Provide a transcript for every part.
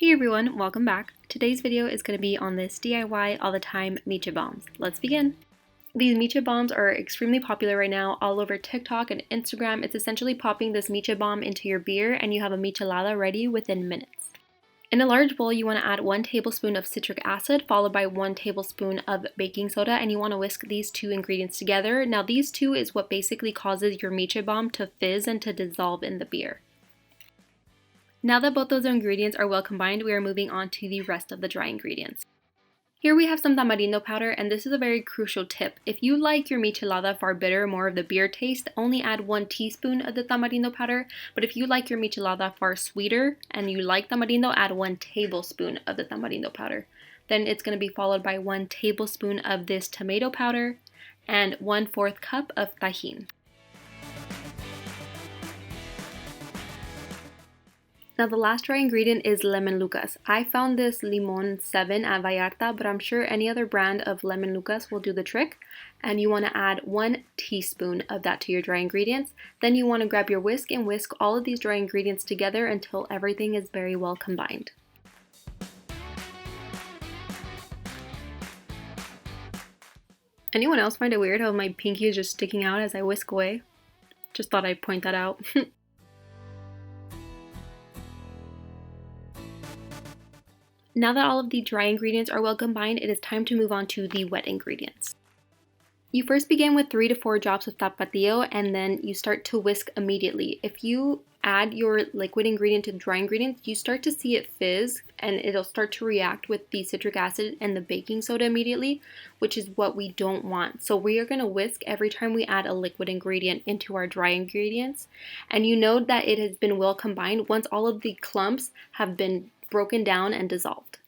Hey everyone, welcome back. Today's video is going to be on this DIY all the time MicheBombs. Let's begin. These MicheBombs are extremely popular right now all over TikTok and Instagram. It's essentially popping this MicheBomb into your beer and you have a michelada ready within minutes. In a large bowl, you want to add 1 tablespoon of citric acid followed by 1 tablespoon of baking soda, and you want to whisk these two ingredients together. Now these two is what basically causes your MicheBomb to fizz and to dissolve in the beer. Now that both those ingredients are well combined, we are moving on to the rest of the dry ingredients. Here we have some tamarindo powder, and this is a very crucial tip. If you like your michelada far bitter, more of the beer taste, only add 1 teaspoon of the tamarindo powder. But if you like your michelada far sweeter and you like tamarindo, add 1 tablespoon of the tamarindo powder. Then it's going to be followed by 1 tablespoon of this tomato powder and 1/4 cup of Tajin. Now the last dry ingredient is lemon lucas. I found this Limon 7 at Vallarta, but I'm sure any other brand of lemon lucas will do the trick. And you want to add 1 teaspoon of that to your dry ingredients. Then you want to grab your whisk and whisk all of these dry ingredients together until everything is very well combined. Anyone else find it weird how my pinky is just sticking out as I whisk away? Just thought I'd point that out. Now that all of the dry ingredients are well combined, it is time to move on to the wet ingredients. You first begin with 3 to 4 drops of Tapatio and then you start to whisk immediately. If you add your liquid ingredient to the dry ingredients, you start to see it fizz and it'll start to react with the citric acid and the baking soda immediately, which is what we don't want. So we are going to whisk every time we add a liquid ingredient into our dry ingredients. And you know that it has been well combined once all of the clumps have been broken down and dissolved.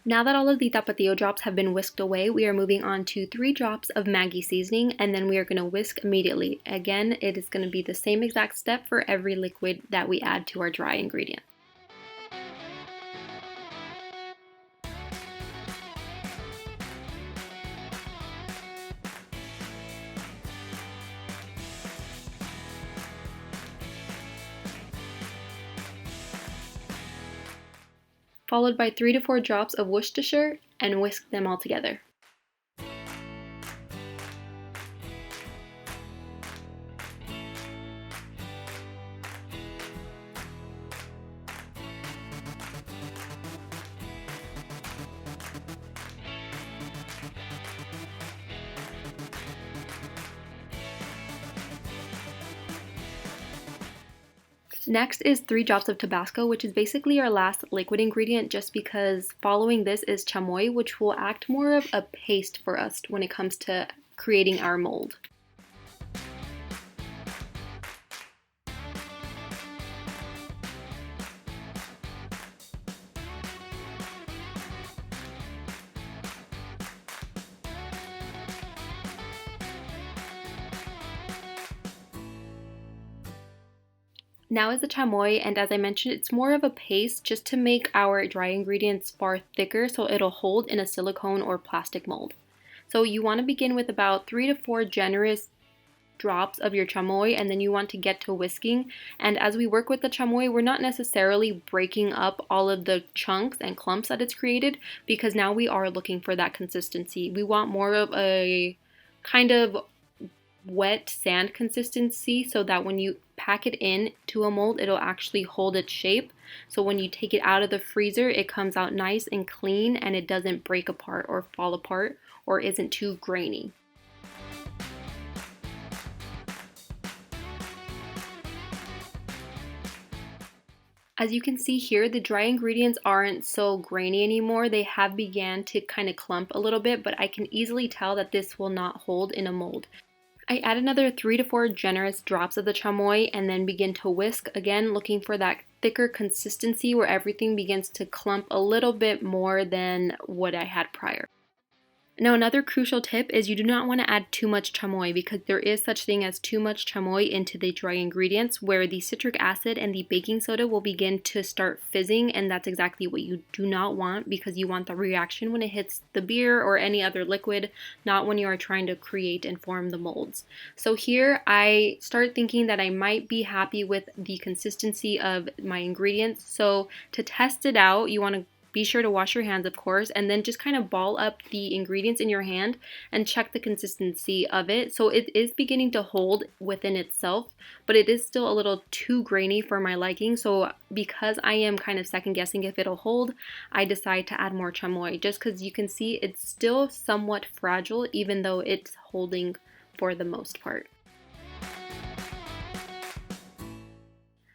Now that all of the Tapatio drops have been whisked away, we are moving on to 3 drops of Maggie seasoning, and then we are going to whisk immediately. Again, it is going to be the same exact step for every liquid that we add to our dry ingredient. Followed by 3 to 4 drops of Worcestershire and whisk them all together. Next is 3 drops of Tabasco, which is basically our last liquid ingredient just because following this is Chamoy, which will act more of a paste for us when it comes to creating our mold. Now is the chamoy, and as I mentioned, it's more of a paste just to make our dry ingredients far thicker so it'll hold in a silicone or plastic mold. So you want to begin with about 3 to 4 generous drops of your chamoy, and then you want to get to whisking. And as we work with the chamoy, we're not necessarily breaking up all of the chunks and clumps that it's created, because now we are looking for that consistency. We want more of a kind of wet sand consistency so that when you pack it in to a mold, it'll actually hold its shape. So when you take it out of the freezer, it comes out nice and clean and it doesn't break apart or fall apart or isn't too grainy. As you can see here, the dry ingredients aren't so grainy anymore. They have began to kind of clump a little bit, but I can easily tell that this will not hold in a mold. I add another 3 to 4 generous drops of the chamoy and then begin to whisk, again looking for that thicker consistency where everything begins to clump a little bit more than what I had prior. Now, another crucial tip is you do not want to add too much chamoy because there is such thing as too much chamoy into the dry ingredients where the citric acid and the baking soda will begin to start fizzing, and that's exactly what you do not want because you want the reaction when it hits the beer or any other liquid, not when you are trying to create and form the molds. So here I start thinking that I might be happy with the consistency of my ingredients. So to test it out, you want to be sure to wash your hands, of course, and then just kind of ball up the ingredients in your hand and check the consistency of it. So it is beginning to hold within itself, but it is still a little too grainy for my liking. So because I am kind of second guessing if it'll hold, I decide to add more chamoy just because you can see it's still somewhat fragile even though it's holding for the most part.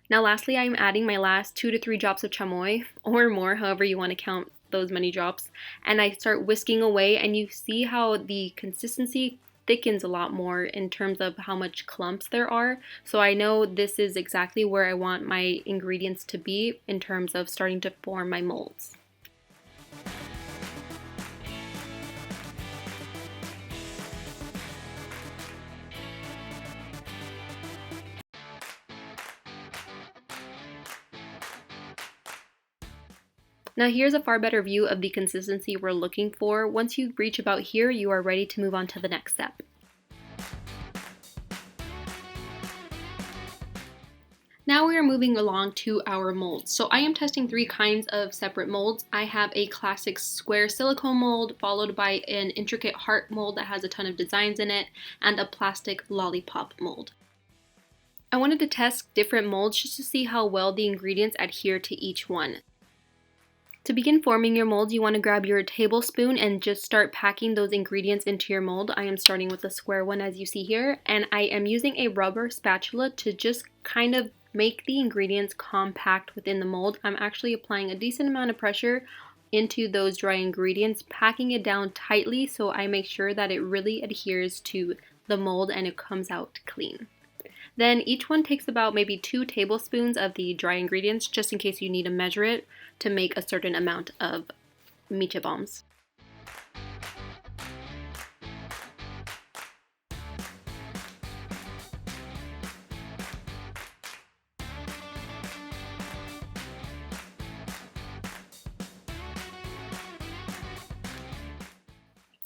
Now lastly, I'm adding my last 2 to 3 drops of chamoy, or more, however you want to count those many drops, and I start whisking away, and you see how the consistency thickens a lot more in terms of how much clumps there are. So I know this is exactly where I want my ingredients to be in terms of starting to form my molds. Now here's a far better view of the consistency we're looking for. Once you reach about here, you are ready to move on to the next step. Now we are moving along to our molds. So I am testing 3 kinds of separate molds. I have a classic square silicone mold, followed by an intricate heart mold that has a ton of designs in it, and a plastic lollipop mold. I wanted to test different molds just to see how well the ingredients adhere to each one. To begin forming your mold, you want to grab your tablespoon and just start packing those ingredients into your mold. I am starting with a square one as you see here, and I am using a rubber spatula to just kind of make the ingredients compact within the mold. I'm actually applying a decent amount of pressure into those dry ingredients, packing it down tightly so I make sure that it really adheres to the mold and it comes out clean. Then each one takes about maybe 2 tablespoons of the dry ingredients just in case you need to measure it to make a certain amount of MicheBombs.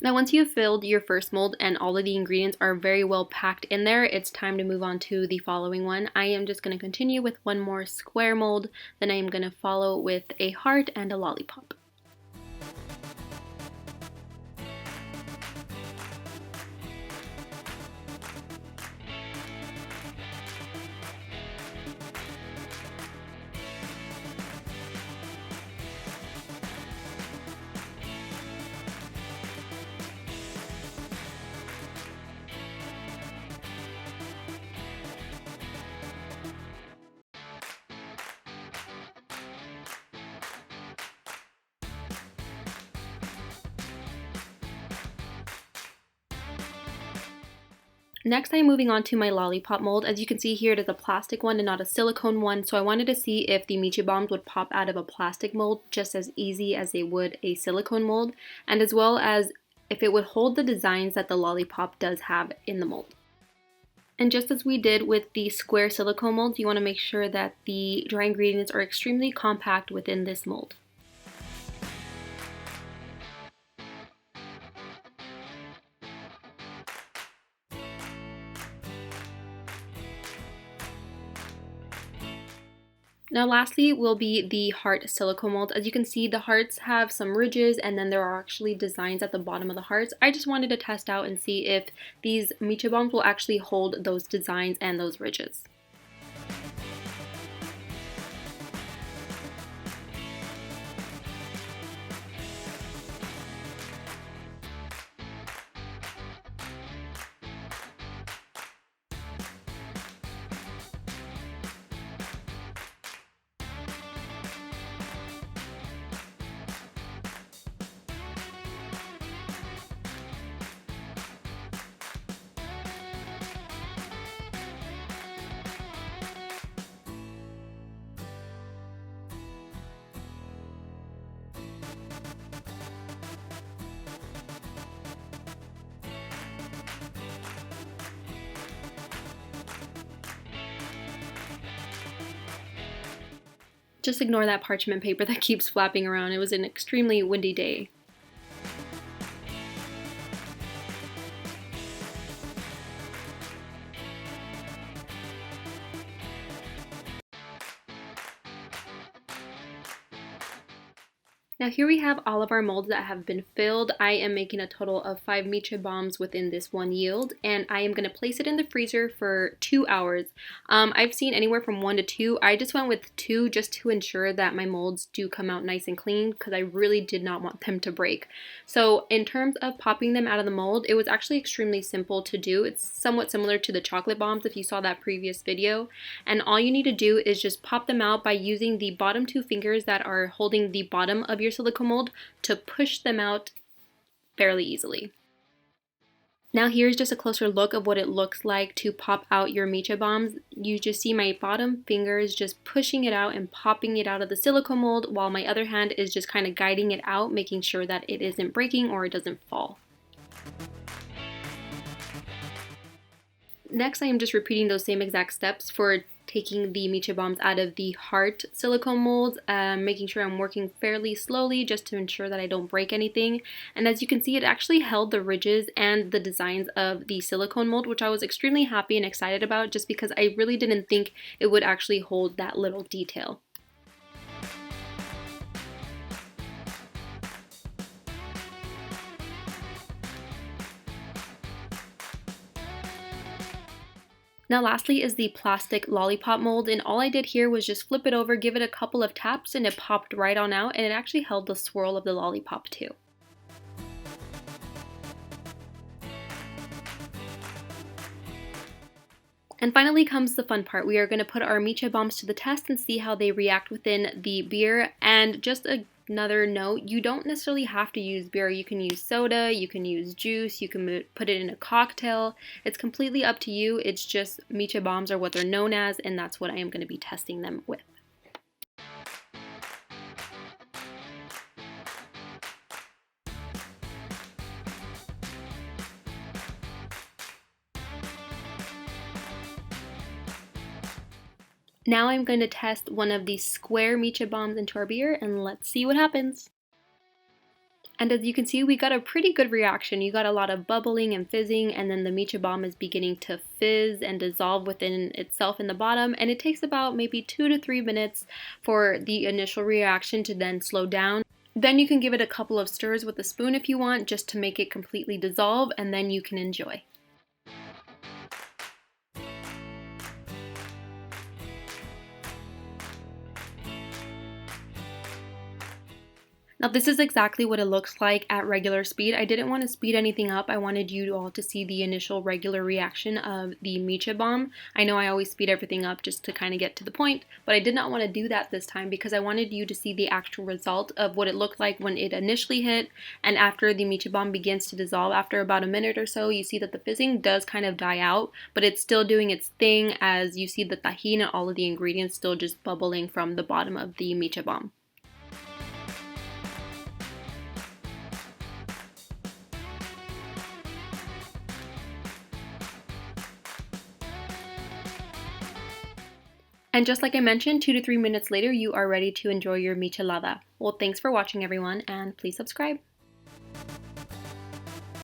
Now once you've filled your first mold and all of the ingredients are very well packed in there, it's time to move on to the following one. I am just going to continue with one more square mold, then I am going to follow with a heart and a lollipop. Next, I'm moving on to my lollipop mold. As you can see here, it is a plastic one and not a silicone one, so I wanted to see if the MicheBombs would pop out of a plastic mold just as easy as they would a silicone mold, and as well as if it would hold the designs that the lollipop does have in the mold. And just as we did with the square silicone molds, you want to make sure that the dry ingredients are extremely compact within this mold. Now lastly will be the heart silicone mold. As you can see, the hearts have some ridges and then there are actually designs at the bottom of the hearts. I just wanted to test out and see if these MicheBombs will actually hold those designs and those ridges. Just ignore that parchment paper that keeps flapping around. It was an extremely windy day. Now here we have all of our molds that have been filled. I am making a total of 5 MicheBombs within this one yield, and I am going to place it in the freezer for 2 hours. I've seen anywhere from 1 to 2. I just went with 2 just to ensure that my molds do come out nice and clean because I really did not want them to break. So in terms of popping them out of the mold, it was actually extremely simple to do. It's somewhat similar to the chocolate bombs if you saw that previous video. And all you need to do is just pop them out by using the bottom 2 fingers that are holding the bottom of your silicone mold to push them out fairly easily. Now here's just a closer look of what it looks like to pop out your MicheBombs. You just see my bottom fingers just pushing it out and popping it out of the silicone mold, while my other hand is just kind of guiding it out, making sure that it isn't breaking or it doesn't fall. Next, I am just repeating those same exact steps for taking the MicheBombs out of the heart silicone molds, making sure I'm working fairly slowly just to ensure that I don't break anything. And as you can see, it actually held the ridges and the designs of the silicone mold, which I was extremely happy and excited about just because I really didn't think it would actually hold that little detail. Now lastly is the plastic lollipop mold, and all I did here was just flip it over, give it a couple of taps, and it popped right on out, and it actually held the swirl of the lollipop too. And finally comes the fun part. We are going to put our MicheBombs to the test and see how they react within the beer. And just another note, you don't necessarily have to use beer. You can use soda, you can use juice, you can put it in a cocktail. It's completely up to you. It's just MicheBombs are what they're known as, and that's what I am going to be testing them with. Now I'm going to test one of these square MicheBombs into our beer, and let's see what happens. And as you can see, we got a pretty good reaction. You got a lot of bubbling and fizzing, and then the MicheBomb is beginning to fizz and dissolve within itself in the bottom, and it takes about maybe 2 to 3 minutes for the initial reaction to then slow down. Then you can give it a couple of stirs with a spoon if you want, just to make it completely dissolve, and then you can enjoy. Now this is exactly what it looks like at regular speed. I didn't want to speed anything up. I wanted you all to see the initial regular reaction of the MicheBomb. I know I always speed everything up just to kind of get to the point, but I did not want to do that this time because I wanted you to see the actual result of what it looked like when it initially hit, and after the MicheBomb begins to dissolve after about a minute or so, you see that the fizzing does kind of die out, but it's still doing its thing as you see the Tajin and all of the ingredients still just bubbling from the bottom of the MicheBomb. And just like I mentioned, 2 to 3 minutes later, you are ready to enjoy your michelada. Well, thanks for watching everyone, and please subscribe.